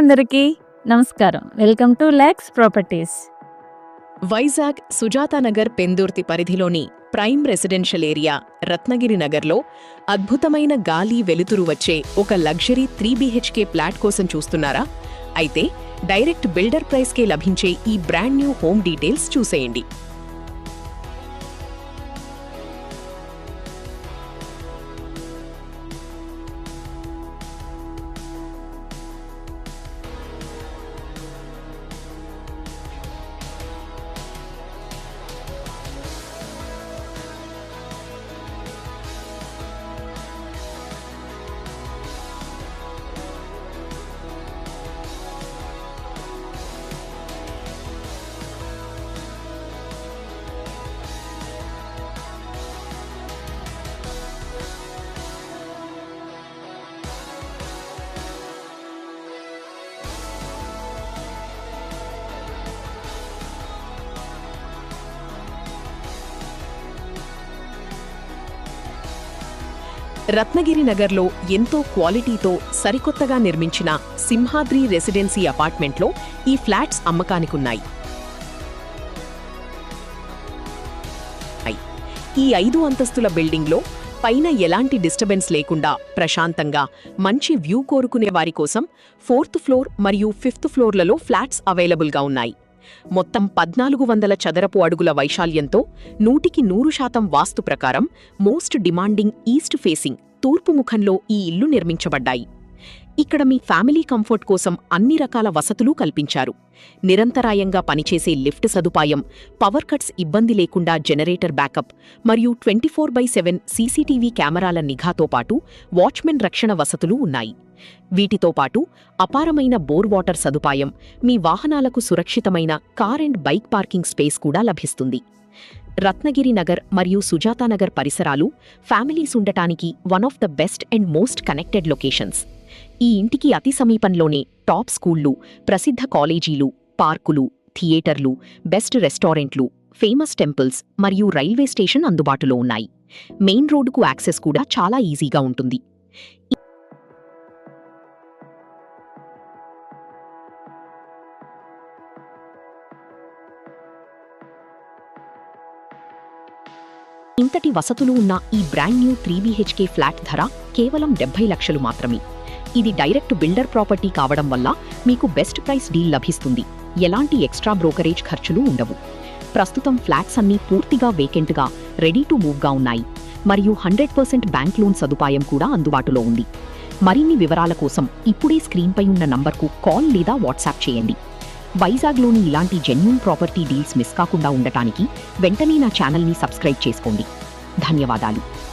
అందరికీ నమస్కారం. Welcome to Lex properties. Vizag Sujatanagar Pendurthi పరిధిలోని ప్రైమ్ రెసిడెన్షియల్ ఏరియా రత్నగిరి నగర్లో అద్భుతమైన గాలి వెలుతురు వచ్చే ఒక లగ్జరీ 3 BHK ఫ్లాట్ కోసం చూస్తున్నారా? అయితే డైరెక్ట్ బిల్డర్ ప్రైస్కే లభించే ఈ బ్రాండ్ న్యూ హోమ్ డీటెయిల్స్ చూసేయండి. రత్నగిరి నగర్లో ఎంతో క్వాలిటీతో సరికొత్తగా నిర్మించిన సింహాద్రి రెసిడెన్సీ అపార్ట్మెంట్లో ఈ ఫ్లాట్స్ అమ్మకానికున్నాయి. ఈ 5 అంతస్తుల బిల్డింగ్లో పైన ఎలాంటి డిస్టర్బెన్స్ లేకుండా ప్రశాంతంగా మంచి వ్యూ కోరుకునే వారి కోసం 4th ఫ్లోర్ మరియు 5th ఫ్లోర్లలో ఫ్లాట్స్ అవైలబుల్గా ఉన్నాయి. మొత్తం 1400 చదరపు అడుగుల వైశాల్యంతో 100% వాస్తు ప్రకారం మోస్ట్ డిమాండింగ్ ఈస్ట్ ఫేసింగ్ తూర్పు ముఖంలో ఈ ఇల్లు నిర్మించబడ్డాయి. ఇక్కడ మీ ఫ్యామిలీ కంఫర్ట్ కోసం అన్ని రకాల వసతులు కల్పించారు. నిరంతరాయంగా పనిచేసే లిఫ్ట్ సదుపాయం, పవర్ కట్స్ ఇబ్బంది లేకుండా జనరేటర్ బ్యాకప్ మరియు 24/7 సీసీటీవీ కెమెరాల నిఘాతో పాటు వాచ్మెన్ రక్షణ వసతులు ఉన్నాయి. వీటితో పాటు అపారమైన బోర్ వాటర్ సదుపాయం, మీ వాహనాలకు సురక్షితమైన car and bike parking space కూడా లభిస్తుంది. రత్నగిరి నగర్ మరియు సుజాతానగర్ పరిసరాలు ఫ్యామిలీస్ ఉండటానికి one of the best and most connected locations. ఈ ఇంటికి అతి సమీపంలోనే టాప్ స్కూళ్లు, ప్రసిద్ధ కాలేజీలు, పార్కులు, థియేటర్లు, బెస్ట్ రెస్టారెంట్లు, ఫేమస్ టెంపుల్స్ మరియు రైల్వే స్టేషన్ అందుబాటులో ఉన్నాయి. మెయిన్ రోడ్డుకు యాక్సెస్ కూడా చాలా ఈజీగా ఉంటుంది. ఇంతటి వసతులు ఉన్న ఈ బ్రాండ్ న్యూ 3 BHK ఫ్లాట్ ధర కేవలం 70 లక్షలు మాత్రమే. ఇది డైరెక్ట్ బిల్డర్ ప్రాపర్టీ కావడం వల్ల మీకు బెస్ట్ ప్రైస్ డీల్ లభిస్తుంది. ఎలాంటి ఎక్స్ట్రా బ్రోకరేజ్ ఖర్చులు ఉండవు. ప్రస్తుతం ఫ్లాట్స్ అన్నీ పూర్తిగా వేకెంట్గా రెడీ టు మూవ్గా ఉన్నాయి మరియు 100% బ్యాంక్ లోన్ సదుపాయం కూడా అందుబాటులో ఉంది. మరిన్ని వివరాల కోసం ఇప్పుడే స్క్రీన్పై ఉన్న నంబర్కు కాల్ లేదా వాట్సాప్ చేయండి. వైజాగ్లోని ఇలాంటి జెన్యూన్ ప్రాపర్టీ డీల్స్ మిస్ కాకుండా ఉండటానికి వెంటనే నా ఛానల్ని సబ్స్క్రైబ్ చేసుకోండి. ధన్యవాదాలు.